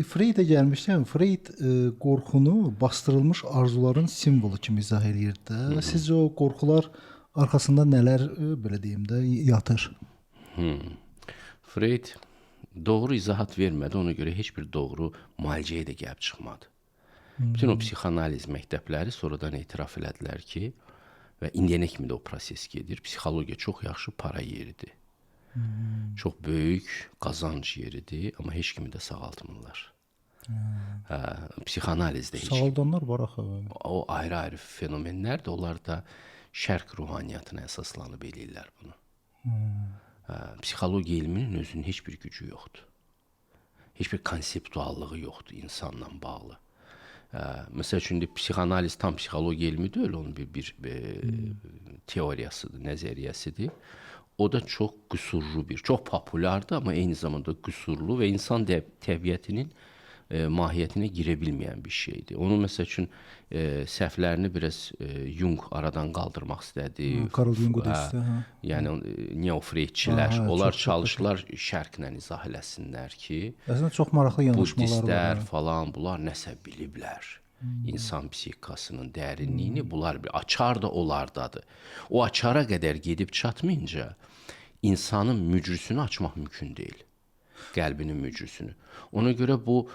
Freyd'e gəlmişkən, Freyd qorxunu bastırılmış arzuların simvolu kimi izah eləyir də. Sizcə o qorxular arxasında nələr belə deyim də yatır? Freyd doğru izahat vermədi, ona görə heç bir doğru müalicəyə də gəlib çıxmadı. Bütün o psixoanaliz məktəbləri sonradan etiraf elədilər ki, və indiyənə kimi də o proses gedir, psixologiya çox yaxşı para yeridir. Çox böyük qazanc yeridir, amma heç kimi də sağaltmırlar. Psixoanalizdə heç Sağaldanlar var axı. o ayrı-ayrı fenomenlərdir, onlar da şərq ruhaniyyatına əsaslanıb eləyirlər bunu. Psixologiya elminin özünün heç bir gücü yoxdur. Heç bir konseptuallığı yoxdur insanla bağlı. Məsəl üçün, psixoanaliz tam psixologiya elmi deyil, onun bir teoriyasıdır, nəzəriyyəsidir. O da çox qüsurlu çox populardır, amma eyni zamanda qüsurlu və insan təbiətinin mahiyyətinə girə bilməyən bir şeydir. Onun məsəl üçün səhvlərini biraz Jung aradan qaldırmaq istədi. Carl Jung da istədi. Yəni neofreydçilər, onlar çalışdılar şərqlə izah eləsinlər ki, Əslində çox maraqlı yanaşmalar var. Budistlər falan, bunlar nəsə biliblər. İnsan psixikasının dərinliyini bunlar bir açar da onlardadır. O açara qədər gedib çatmayınca insanın mücrüsünü açmaq mümkün deyil. Qəlbinin mücrüsünü. Ona görə bu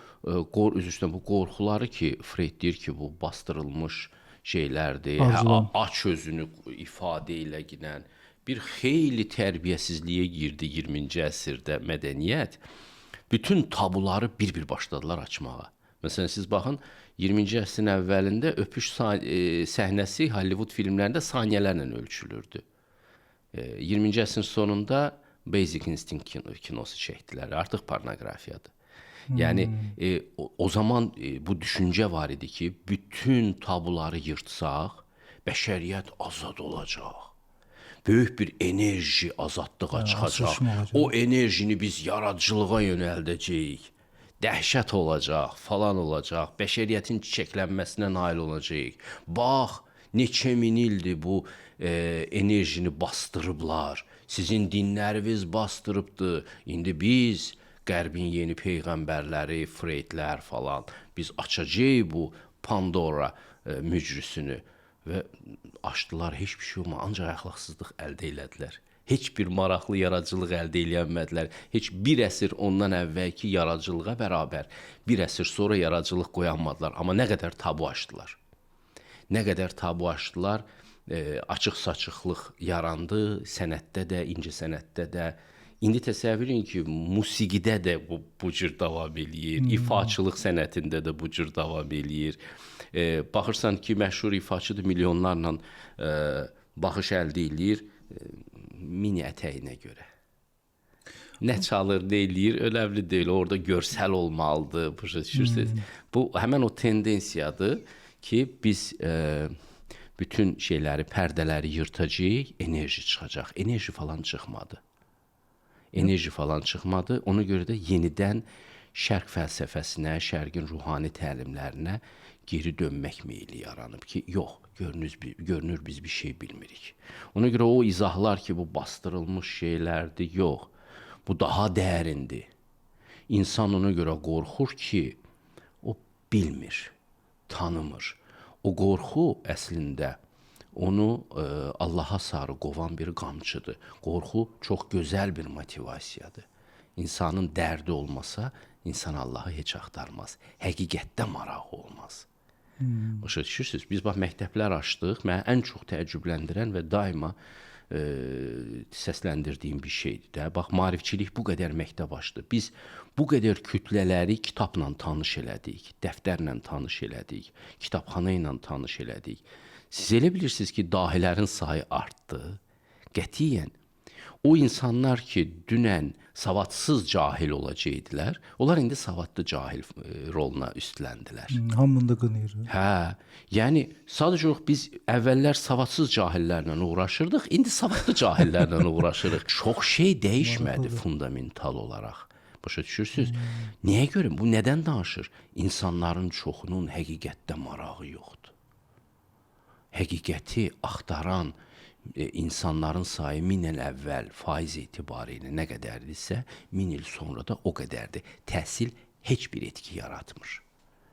qorxuları ki, Freyd deyir ki, bu bastırılmış şeylərdir, aç özünü ifadə ilə gedən bir xeyli tərbiyəsizliyə girdi 20-ci əsrdə mədəniyyət. Bütün tabuları bir-bir başladılar açmağa. Məsələn, siz baxın, 20-ci əsrin əvvəlində öpüş səhnəsi Hollywood filmlərində saniyələrlə ölçülürdü. 20-ci əsrin sonunda Basic Instinct kinosu çəkdilər. Artıq pornografiyadır. Yəni, o zaman bu düşüncə var idi ki, bütün tabuları yırtsaq, bəşəriyyət azad olacaq. Böyük bir enerji azadlığa çıxacaq. O enerjini biz yaradıcılığa yönəldəcəyik. Dəhşət olacaq, falan olacaq. Bəşəriyyətin çiçəklənməsinə nail olacağıq. Bax, neçə min ildir bu enerjini bastırıblar. Sizin dinləriniz bastırıbdır. İndi biz, Qərbin yeni peyğəmbərləri, Freydlər falan, biz açacağıq bu Pandora mücrüsünü. Və açdılar, heç bir şey olmadı, ancaq əxlaqsızlıq əldə elədilər. Heç bir maraqlı yaradıcılıq əldə eləyənmədilər. Heç bir əsr ondan əvvəlki yaradıcılığa bərabər, bir əsr sonra yaradıcılıq qoyanmadılar. Amma nə qədər tabu açdılar. Nə qədər tabu açdılar, açıq-saçıqlıq yarandı, sənətdə də, incəsənətdə də. İndi təsəvvür edin ki, musiqidə də bu cür davam eləyir, ifaçılıq sənətində də bu cür davam eləyir. Baxırsan ki, məşhur ifaçıdır, milyonlarla baxış əldə eləyir, mini ətəyinə görə. Nə çalır, nə eləyir, önəmli deyil, orada görsəl olmalıdır, başa düşürsünüz. Bu, həmən o tendensiyadır ki, biz bütün şeyləri, pərdələri yırtacağıq, enerji çıxacaq. Enerji falan çıxmadı. Ona görə də yenidən şərq fəlsəfəsinə, şərqin ruhani təlimlərinə geri dönmək meyli yaranıb ki, yox, görünür biz bir şey bilmirik. Ona görə o izahlar ki, bu bastırılmış şeylərdir, yox, bu daha dərindir. İnsan ona görə qorxur ki, o bilmir, tanımır. O qorxu əslində onu Allaha sarı qovan bir qamçıdır. Qorxu çox gözəl bir motivasiyadır. İnsanın dərdi olmasa, insan Allahı heç axtarmaz. Həqiqətdə marağı olmaz. Başa düşürsünüz? Biz bax, məktəblər açdıq. Mənə ən çox təəccübləndirən və daima səsləndirdiyim bir şeydir də. Bax, maarifçilik bu qədər məktəb açdı. Biz bu qədər kütlələri kitabla tanış elədik, dəftərlə tanış elədik, kitabxana ilə tanış elədik. Siz elə bilirsiniz ki, dahilərin sayı artdı. Qətiyyən. O insanlar ki, dünən savadsız cahil olacaqdılar, onlar indi savadlı cahil roluna üstləndilər. Hamını da qınayır. Yəni sadəcə biz əvvəllər savadsız cahillərlə uğraşırdıq, indi savadlı cahillərlə uğraşırıq. Çox şey dəyişmədi fundamental olaraq. Başa düşürsünüz? Niyə görə? Bu nədən danışır? İnsanların çoxunun həqiqətdə marağı yoxdur. Həqiqəti axtaran insanların sayı 1000 il əvvəl faiz etibarı ilə nə qədərdirsə, 1000 il sonra da o qədərdir. Təhsil heç bir etki yaratmır.